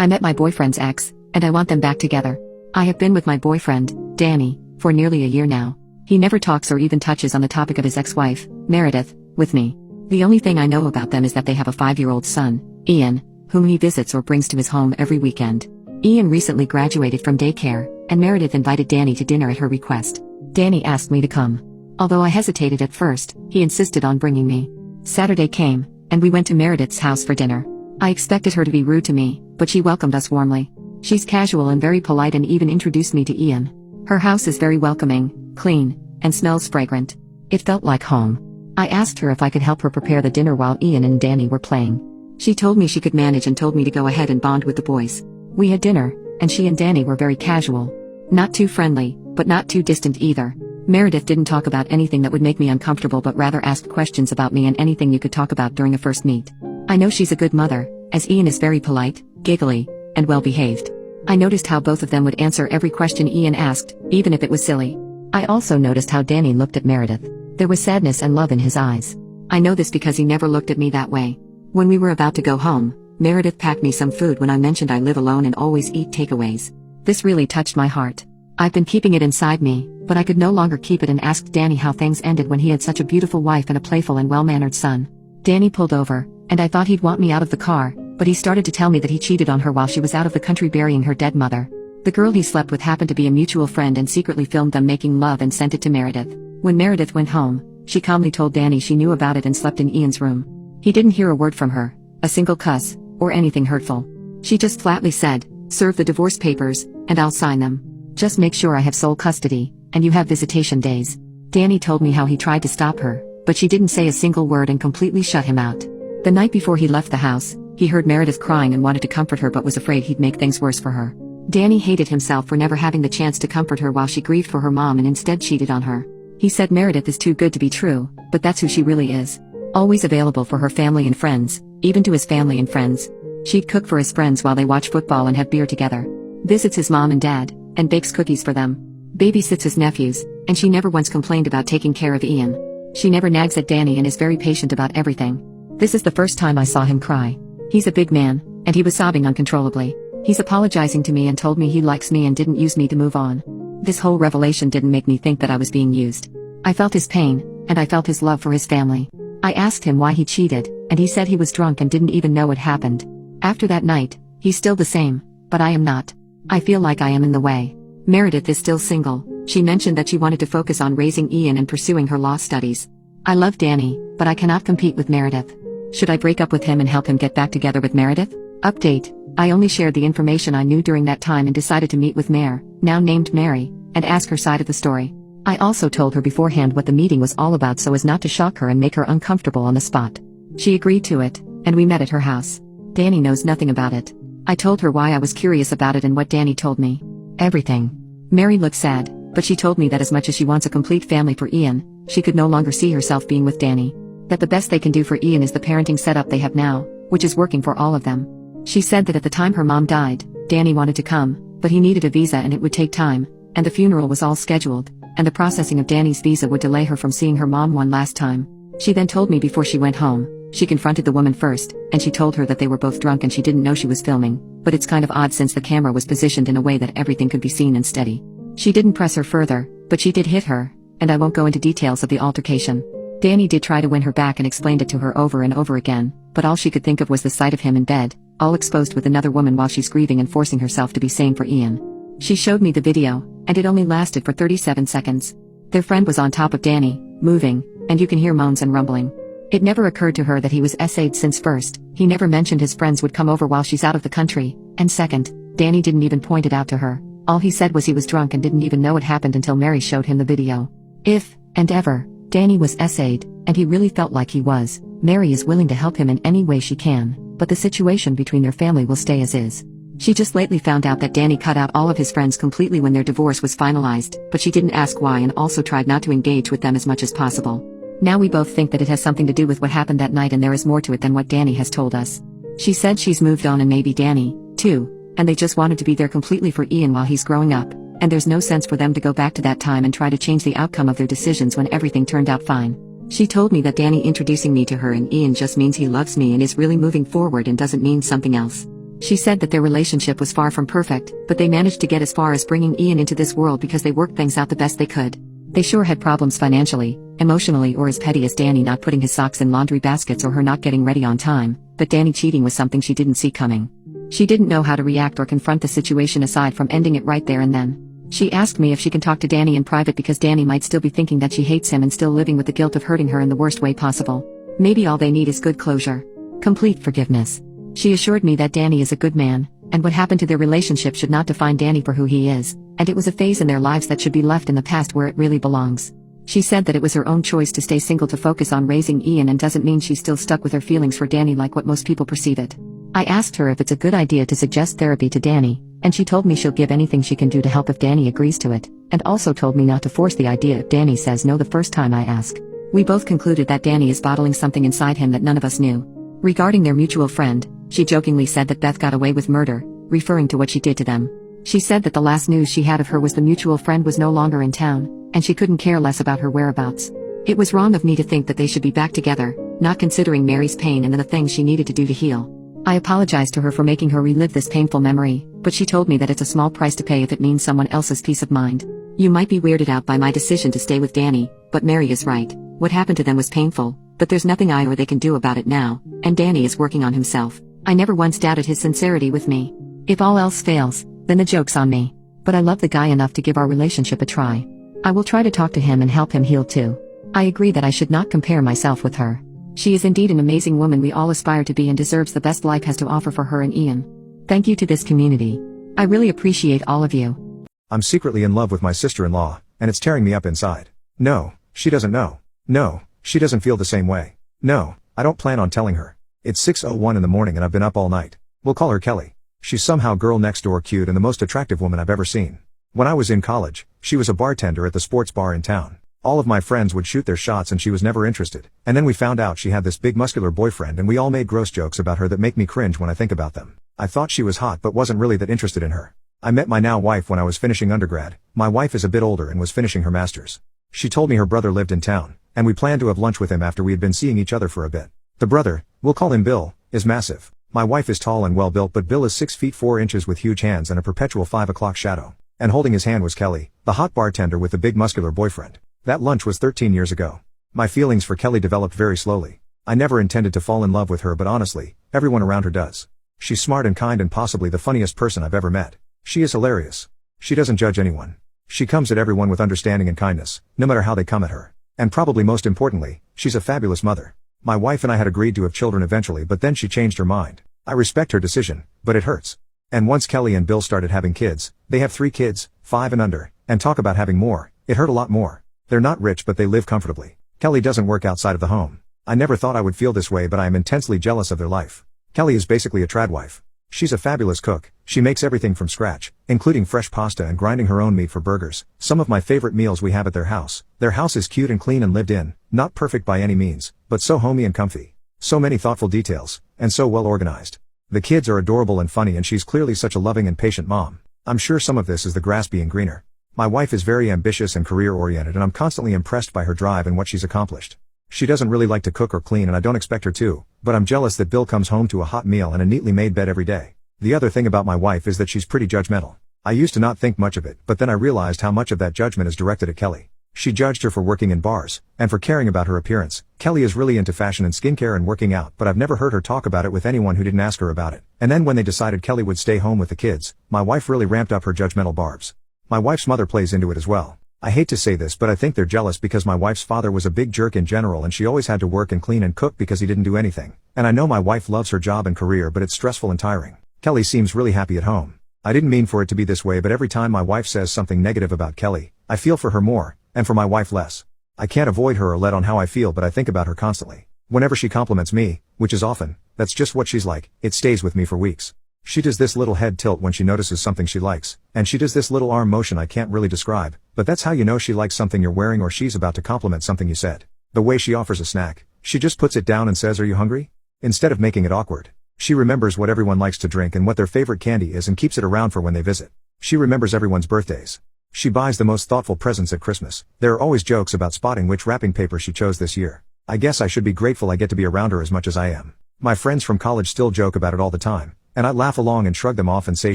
I met my boyfriend's ex, and I want them back together. I have been with my boyfriend, Danny, for nearly a year now. He never talks or even touches on the topic of his ex-wife, Meredith, with me. The only thing I know about them is that they have a 5-year-old son, Ian, whom he visits or brings to his home every weekend. Ian recently graduated from daycare, and Meredith invited Danny to dinner at her request. Danny asked me to come. Although I hesitated at first, he insisted on bringing me. Saturday came, and we went to Meredith's house for dinner. I expected her to be rude to me, but she welcomed us warmly. She's casual and very polite and even introduced me to Ian. Her house is very welcoming, clean, and smells fragrant. It felt like home. I asked her if I could help her prepare the dinner while Ian and Danny were playing. She told me she could manage and told me to go ahead and bond with the boys. We had dinner, and she and Danny were very casual. Not too friendly, but not too distant either. Meredith didn't talk about anything that would make me uncomfortable but rather asked questions about me and anything you could talk about during a first meet. I know she's a good mother, as Ian is very polite, giggly, and well-behaved. I noticed how both of them would answer every question Ian asked, even if it was silly. I also noticed how Danny looked at Meredith. There was sadness and love in his eyes. I know this because he never looked at me that way. When we were about to go home, Meredith packed me some food when I mentioned I live alone and always eat takeaways. This really touched my heart. I've been keeping it inside me, but I could no longer keep it and asked Danny how things ended when he had such a beautiful wife and a playful and well-mannered son. Danny pulled over, and I thought he'd want me out of the car, but he started to tell me that he cheated on her while she was out of the country burying her dead mother. The girl he slept with happened to be a mutual friend and secretly filmed them making love and sent it to Meredith. When Meredith went home, she calmly told Danny she knew about it and slept in Ian's room. He didn't hear a word from her, a single cuss, or anything hurtful. She just flatly said, "Serve the divorce papers, and I'll sign them. Just make sure I have sole custody, and you have visitation days." Danny told me how he tried to stop her, but she didn't say a single word and completely shut him out. The night before he left the house, he heard Meredith crying and wanted to comfort her but was afraid he'd make things worse for her. Danny hated himself for never having the chance to comfort her while she grieved for her mom and instead cheated on her. He said Meredith is too good to be true, but that's who she really is. Always available for her family and friends, even to his family and friends. She'd cook for his friends while they watch football and have beer together. Visits his mom and dad, and bakes cookies for them. Babysits his nephews, and she never once complained about taking care of Ian. She never nags at Danny and is very patient about everything. This is the first time I saw him cry. He's a big man, and he was sobbing uncontrollably. He's apologizing to me and told me he likes me and didn't use me to move on. This whole revelation didn't make me think that I was being used. I felt his pain, and I felt his love for his family. I asked him why he cheated, and he said he was drunk and didn't even know it happened. After that night, he's still the same, but I am not. I feel like I am in the way. Meredith is still single. She mentioned that she wanted to focus on raising Ian and pursuing her law studies. I love Danny, but I cannot compete with Meredith. Should I break up with him and help him get back together with Meredith? Update: I only shared the information I knew during that time and decided to meet with Mare, now named Mary, and ask her side of the story. I also told her beforehand what the meeting was all about so as not to shock her and make her uncomfortable on the spot. She agreed to it, and we met at her house. Danny knows nothing about it. I told her why I was curious about it and what Danny told me. Everything. Mary looked sad, but she told me that as much as she wants a complete family for Ian, she could no longer see herself being with Danny. That the best they can do for Ian is the parenting setup they have now, which is working for all of them. She said that at the time her mom died, Danny wanted to come, but he needed a visa and it would take time, and the funeral was all scheduled, and the processing of Danny's visa would delay her from seeing her mom one last time. She then told me before she went home, she confronted the woman first, and she told her that they were both drunk and she didn't know she was filming, but it's kind of odd since the camera was positioned in a way that everything could be seen and steady. She didn't press her further, but she did hit her, and I won't go into details of the altercation. Danny did try to win her back and explained it to her over and over again, but all she could think of was the sight of him in bed, all exposed with another woman while she's grieving and forcing herself to be sane for Ian. She showed me the video, and it only lasted for 37 seconds. Their friend was on top of Danny, moving, and you can hear moans and rumbling. It never occurred to her that he was SA'd since first, he never mentioned his friends would come over while she's out of the country, and second, Danny didn't even point it out to her. All he said was he was drunk and didn't even know it happened until Mary showed him the video. If, and ever, Danny was SA'd, and he really felt like he was, Mary is willing to help him in any way she can, but the situation between their family will stay as is. She just lately found out that Danny cut out all of his friends completely when their divorce was finalized, but she didn't ask why and also tried not to engage with them as much as possible. Now we both think that it has something to do with what happened that night and there is more to it than what Danny has told us. She said she's moved on and maybe Danny, too, and they just wanted to be there completely for Ian while he's growing up, and there's no sense for them to go back to that time and try to change the outcome of their decisions when everything turned out fine. She told me that Danny introducing me to her and Ian just means he loves me and is really moving forward and doesn't mean something else. She said that their relationship was far from perfect, but they managed to get as far as bringing Ian into this world because they worked things out the best they could. They sure had problems financially, emotionally, or as petty as Danny not putting his socks in laundry baskets or her not getting ready on time, but Danny cheating was something she didn't see coming. She didn't know how to react or confront the situation aside from ending it right there and then. She asked me if she can talk to Danny in private because Danny might still be thinking that she hates him and still living with the guilt of hurting her in the worst way possible. Maybe all they need is good closure. Complete forgiveness. She assured me that Danny is a good man, and what happened to their relationship should not define Danny for who he is, and it was a phase in their lives that should be left in the past where it really belongs. She said that it was her own choice to stay single to focus on raising Ian and doesn't mean she's still stuck with her feelings for Danny like what most people perceive it. I asked her if it's a good idea to suggest therapy to Danny, and she told me she'll give anything she can do to help if Danny agrees to it, and also told me not to force the idea if Danny says no the first time I ask. We both concluded that Danny is bottling something inside him that none of us knew. Regarding their mutual friend, she jokingly said that Beth got away with murder, referring to what she did to them. She said that the last news she had of her was the mutual friend was no longer in town, and she couldn't care less about her whereabouts. It was wrong of me to think that they should be back together, not considering Mary's pain and the things she needed to do to heal. I apologized to her for making her relive this painful memory, but she told me that it's a small price to pay if it means someone else's peace of mind. You might be weirded out by my decision to stay with Danny, but Mary is right. What happened to them was painful, but there's nothing I or they can do about it now, and Danny is working on himself. I never once doubted his sincerity with me. If all else fails, then the joke's on me. But I love the guy enough to give our relationship a try. I will try to talk to him and help him heal too. I agree that I should not compare myself with her. She is indeed an amazing woman we all aspire to be and deserves the best life has to offer for her and Ian. Thank you to this community. I really appreciate all of you. I'm secretly in love with my sister-in-law, and it's tearing me up inside. No, she doesn't know. No, she doesn't feel the same way. No, I don't plan on telling her. It's 6:01 in the morning and I've been up all night. We'll call her Kelly. She's somehow girl next door cute and the most attractive woman I've ever seen. When I was in college, she was a bartender at the sports bar in town. All of my friends would shoot their shots and she was never interested. And then we found out she had this big muscular boyfriend and we all made gross jokes about her that make me cringe when I think about them. I thought she was hot but wasn't really that interested in her. I met my now wife when I was finishing undergrad. My wife is a bit older and was finishing her master's. She told me her brother lived in town, and we planned to have lunch with him after we had been seeing each other for a bit. The brother, we'll call him Bill, is massive. My wife is tall and well built but Bill is 6 feet 4 inches with huge hands and a perpetual 5 o'clock shadow. And holding his hand was Kelly, the hot bartender with the big muscular boyfriend. That lunch was 13 years ago. My feelings for Kelly developed very slowly. I never intended to fall in love with her but honestly, everyone around her does. She's smart and kind and possibly the funniest person I've ever met. She is hilarious. She doesn't judge anyone. She comes at everyone with understanding and kindness, no matter how they come at her. And probably most importantly, she's a fabulous mother. My wife and I had agreed to have children eventually but then she changed her mind. I respect her decision, but it hurts. And once Kelly and Bill started having kids, they have 3 kids, 5 and under, and talk about having more, it hurt a lot more. They're not rich but they live comfortably. Kelly doesn't work outside of the home. I never thought I would feel this way but I am intensely jealous of their life. Kelly is basically a trad wife. She's a fabulous cook. She makes everything from scratch, including fresh pasta and grinding her own meat for burgers. Some of my favorite meals we have at their house. Their house is cute and clean and lived in, not perfect by any means, but so homey and comfy. So many thoughtful details, and so well organized. The kids are adorable and funny and she's clearly such a loving and patient mom. I'm sure some of this is the grass being greener. My wife is very ambitious and career-oriented and I'm constantly impressed by her drive and what she's accomplished. She doesn't really like to cook or clean and I don't expect her to, but I'm jealous that Bill comes home to a hot meal and a neatly made bed every day. The other thing about my wife is that she's pretty judgmental. I used to not think much of it, but then I realized how much of that judgment is directed at Kelly. She judged her for working in bars, and for caring about her appearance. Kelly is really into fashion and skincare and working out, but I've never heard her talk about it with anyone who didn't ask her about it. And then when they decided Kelly would stay home with the kids, my wife really ramped up her judgmental barbs. My wife's mother plays into it as well. I hate to say this but I think they're jealous because my wife's father was a big jerk in general and she always had to work and clean and cook because he didn't do anything. And I know my wife loves her job and career but it's stressful and tiring. Kelly seems really happy at home. I didn't mean for it to be this way but every time my wife says something negative about Kelly, I feel for her more, and for my wife less. I can't avoid her or let on how I feel but I think about her constantly. Whenever she compliments me, which is often, that's just what she's like, it stays with me for weeks. She does this little head tilt when she notices something she likes, and she does this little arm motion I can't really describe, but that's how you know she likes something you're wearing or she's about to compliment something you said. The way she offers a snack, she just puts it down and says, "Are you hungry?" Instead of making it awkward. She remembers what everyone likes to drink and what their favorite candy is and keeps it around for when they visit. She remembers everyone's birthdays. She buys the most thoughtful presents at Christmas. There are always jokes about spotting which wrapping paper she chose this year. I guess I should be grateful I get to be around her as much as I am. My friends from college still joke about it all the time, And I laugh along and shrug them off and say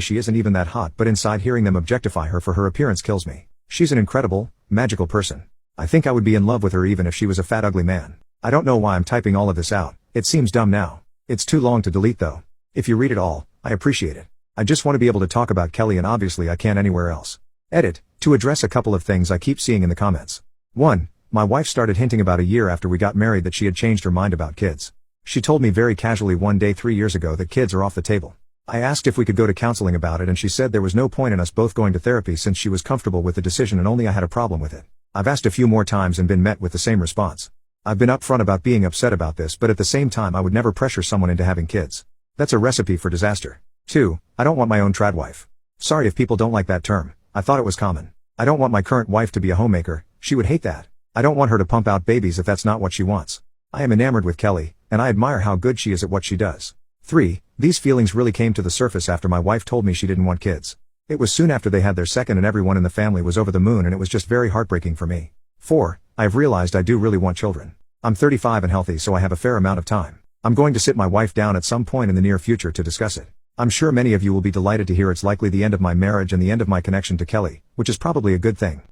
she isn't even that hot, but inside hearing them objectify her for her appearance kills me. She's an incredible, magical person. I think I would be in love with her even if she was a fat ugly man. I don't know why I'm typing all of this out. It seems dumb now. It's too long to delete though. If you read it all, I appreciate it. I just want to be able to talk about Kelly and obviously I can't anywhere else. Edit, to address a couple of things I keep seeing in the comments. 1. My wife started hinting about a year after we got married that she had changed her mind about kids. She told me very casually one day 3 years ago that kids are off the table. I asked if we could go to counseling about it and she said there was no point in us both going to therapy since she was comfortable with the decision and only I had a problem with it. I've asked a few more times and been met with the same response. I've been upfront about being upset about this, but at the same time I would never pressure someone into having kids. That's a recipe for disaster. 2. I don't want my own trad wife. Sorry if people don't like that term. I thought it was common. I don't want my current wife to be a homemaker. She would hate that. I don't want her to pump out babies if that's not what she wants. I am enamored with Kelly, and I admire how good she is at what she does. 3. These feelings really came to the surface after my wife told me she didn't want kids. It was soon after they had their second and everyone in the family was over the moon and it was just very heartbreaking for me. 4. I've realized I do really want children. I'm 35 and healthy, so I have a fair amount of time. I'm going to sit my wife down at some point in the near future to discuss it. I'm sure many of you will be delighted to hear it's likely the end of my marriage and the end of my connection to Kelly, which is probably a good thing.